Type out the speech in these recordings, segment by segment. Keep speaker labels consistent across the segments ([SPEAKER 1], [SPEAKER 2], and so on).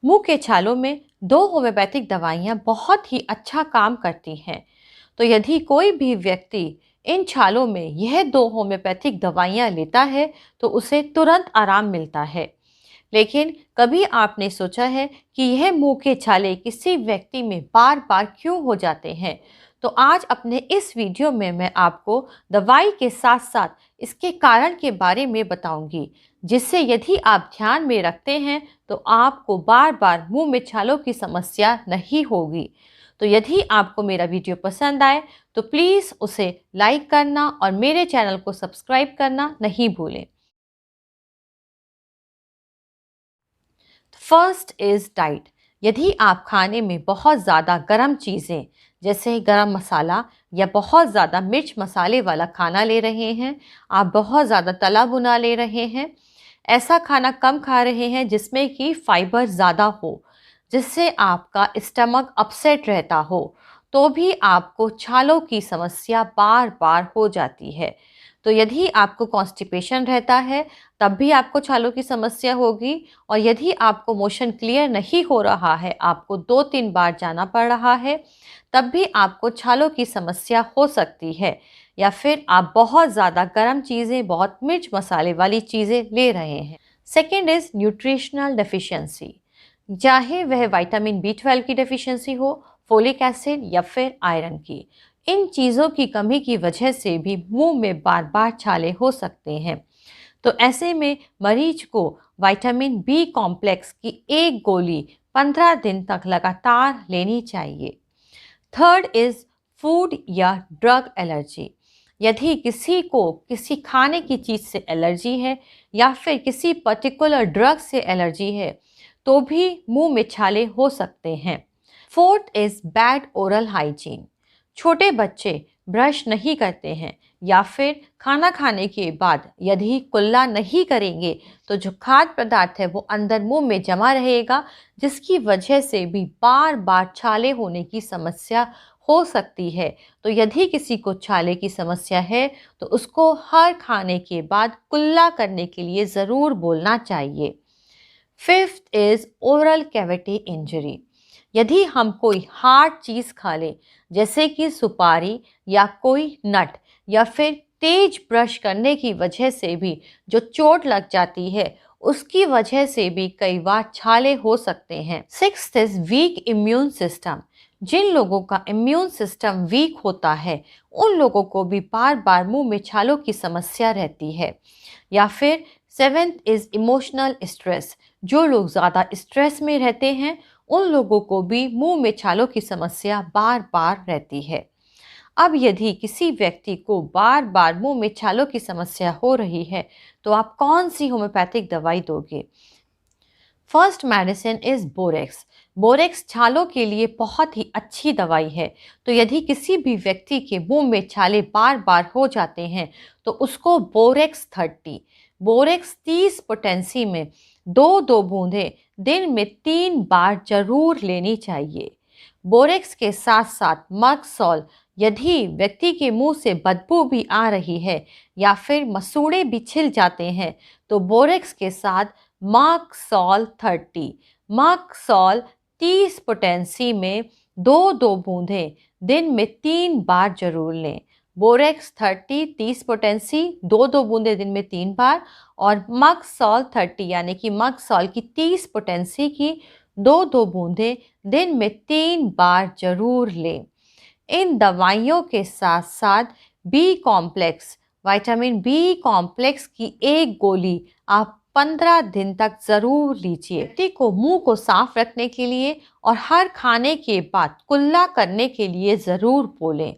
[SPEAKER 1] मुंह के छालों में दो होम्योपैथिक दवाइयाँ बहुत ही अच्छा काम करती हैं। तो यदि कोई भी व्यक्ति इन छालों में यह दो होम्योपैथिक दवाइयाँ लेता है तो उसे तुरंत आराम मिलता है। लेकिन कभी आपने सोचा है कि यह मुंह के छाले किसी व्यक्ति में बार बार क्यों हो जाते हैं? तो आज अपने इस वीडियो में मैं आपको दवाई के साथ साथ इसके कारण के बारे में बताऊंगी, जिससे यदि आप ध्यान में रखते हैं तो आपको बार बार मुंह में छालों की समस्या नहीं होगी। तो यदि आपको मेरा वीडियो पसंद आए तो प्लीज़ उसे लाइक करना और मेरे चैनल को सब्सक्राइब करना नहीं भूलें। First is diet. यदि आप खाने में बहुत ज़्यादा गर्म चीज़ें जैसे गरम मसाला या बहुत ज़्यादा मिर्च मसाले वाला खाना ले रहे हैं, आप बहुत ज़्यादा तला भुना ले रहे हैं, ऐसा खाना कम खा रहे हैं जिसमें कि फाइबर ज़्यादा हो, जिससे आपका स्टमक अपसेट रहता हो, तो भी आपको छालों की समस्या बार बार हो जाती है। तो यदि आपको कॉन्स्टिपेशन रहता है तब भी आपको छालों की समस्या होगी। और यदि आपको मोशन क्लियर नहीं हो रहा है, आपको 2-3 बार जाना पड़ रहा है, तब भी आपको छालों की समस्या हो सकती है। या फिर आप बहुत ज़्यादा गर्म चीज़ें, बहुत मिर्च मसाले वाली चीज़ें ले रहे हैं। Second is nutritional deficiency. चाहे वह विटामिन B12 की डेफिशिएंसी हो, फोलिक एसिड या फिर आयरन की, इन चीज़ों की कमी की वजह से भी मुंह में बार बार छाले हो सकते हैं। तो ऐसे में मरीज को विटामिन बी कॉम्प्लेक्स की एक गोली 15 दिन तक लगातार लेनी चाहिए। थर्ड इज फूड या ड्रग एलर्जी। यदि किसी को किसी खाने की चीज़ से एलर्जी है या फिर किसी पर्टिकुलर ड्रग से एलर्जी है तो भी मुंह में छाले हो सकते हैं। Fourth is bad oral hygiene. छोटे बच्चे ब्रश नहीं करते हैं या फिर खाना खाने के बाद यदि कुल्ला नहीं करेंगे तो जो खाद्य पदार्थ है वो अंदर मुंह में जमा रहेगा, जिसकी वजह से भी बार बार छाले होने की समस्या हो सकती है। तो यदि किसी को छाले की समस्या है तो उसको हर खाने के बाद कुल्ला करने के लिए ज़रूर बोलना चाहिए। Fifth is oral cavity injury. यदि हम कोई हार्ड चीज़ खा लें जैसे कि सुपारी या कोई नट या फिर तेज ब्रश करने की वजह से भी जो चोट लग जाती है, उसकी वजह से भी कई बार छाले हो सकते हैं। Sixth is weak immune system. जिन लोगों का इम्यून सिस्टम वीक होता है उन लोगों को भी बार बार मुंह में छालों की समस्या रहती है। या फिर सेवेंथ इज इमोशनल स्ट्रेस। जो लोग ज़्यादा स्ट्रेस में रहते हैं उन लोगों को भी मुंह में छालों की समस्या बार बार रहती है। अब यदि किसी व्यक्ति को बार बार मुंह में छालों की समस्या हो रही है तो आप कौन सी होम्योपैथिक दवाई दोगे? First medicine is borax. Borax छालों के लिए बहुत ही अच्छी दवाई है। तो यदि किसी भी व्यक्ति के मुंह में छाले बार बार हो जाते हैं तो उसको बोरेक्स 30, बोरेक्स 30 पोटेंसी में दो दो बूंदें दिन में 3 बार जरूर लेनी चाहिए। बोरेक्स के साथ साथ मगसॉल, यदि व्यक्ति के मुंह से बदबू भी आ रही है या फिर मसूड़े भी छिल जाते हैं तो बोरेक्स के साथ मगसॉल 30, मगसॉल 30 पोटेंसी में दो दो बूंदें दिन में 3 बार जरूर लें। बोरेक्स 30 पोटेंसी, दो दो बूंदें दिन में 3 बार, और मगसॉल 30 यानी कि मगसॉल की 30 पोटेंसी की दो दो बूंदें दिन में 3 बार जरूर लें। इन दवाइयों के साथ साथ B complex, vitamin B complex की एक गोली आप 15 दिन तक ज़रूर लीजिए। व्यक्ति को मुंह को साफ रखने के लिए और हर खाने के बाद कुल्ला करने के लिए ज़रूर बोलें।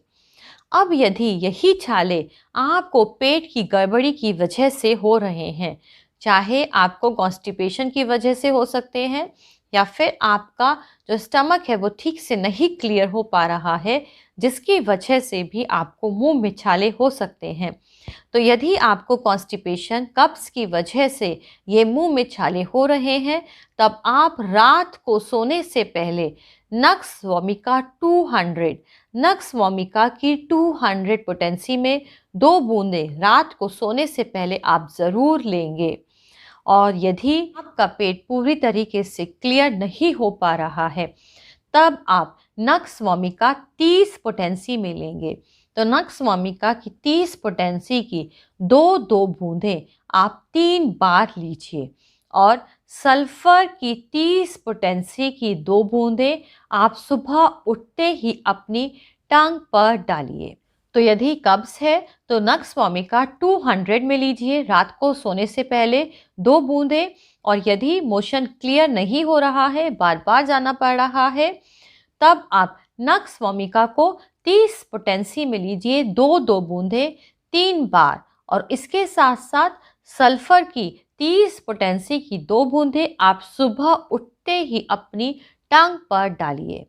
[SPEAKER 1] अब यदि यही छाले आपको पेट की गड़बड़ी की वजह से हो रहे हैं, चाहे आपको कॉन्स्टिपेशन की वजह से हो सकते हैं या फिर आपका जो स्टमक है वो ठीक से नहीं क्लियर हो पा रहा है, जिसकी वजह से भी आपको मुंह में छाले हो सकते हैं। तो यदि आपको कॉन्स्टिपेशन, कब्ज की वजह से ये मुंह में छाले हो रहे हैं, तब आप रात को सोने से पहले नक्स वोमिका 200, नक्स वोमिका की 200 पोटेंसी में दो बूंदें रात को सोने से पहले आप ज़रूर लेंगे। और यदि आपका पेट पूरी तरीके से क्लियर नहीं हो पा रहा है, तब आप नक्स वोमिका 30 पोटेंसी में लेंगे। तो नक्स वोमिका की 30 पोटेंसी की 2-2 बूंदें आप 3 बार लीजिए और सल्फर की 30 पोटेंसी की 2 बूंदें आप सुबह उठते ही अपनी टांग पर डालिए। तो यदि कब्ज है तो नक्स वोमिका 200 में लीजिए रात को सोने से पहले 2 बूंदें, और यदि मोशन क्लियर नहीं हो रहा है, बार बार जाना पड़ रहा है, तब आप नक्स वोमिका को 30 पोटेंसी में लीजिए 2-2 बूंदें 3 बार, और इसके साथ साथ सल्फर की 30 पोटेंसी की 2 बूंदें आप सुबह उठते ही अपनी टांग पर डालिए।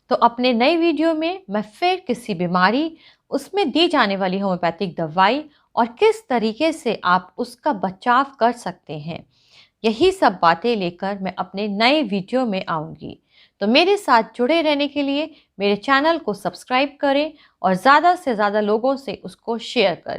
[SPEAKER 1] तो अपने नए वीडियो में मैं फिर किसी बीमारी, उसमें दी जाने वाली होम्योपैथिक दवाई और किस तरीके से आप उसका बचाव कर सकते हैं, यही सब बातें लेकर मैं अपने नए वीडियो में आऊँगी। तो मेरे साथ जुड़े रहने के लिए मेरे चैनल को सब्सक्राइब करें और ज़्यादा से ज़्यादा लोगों से उसको शेयर करें।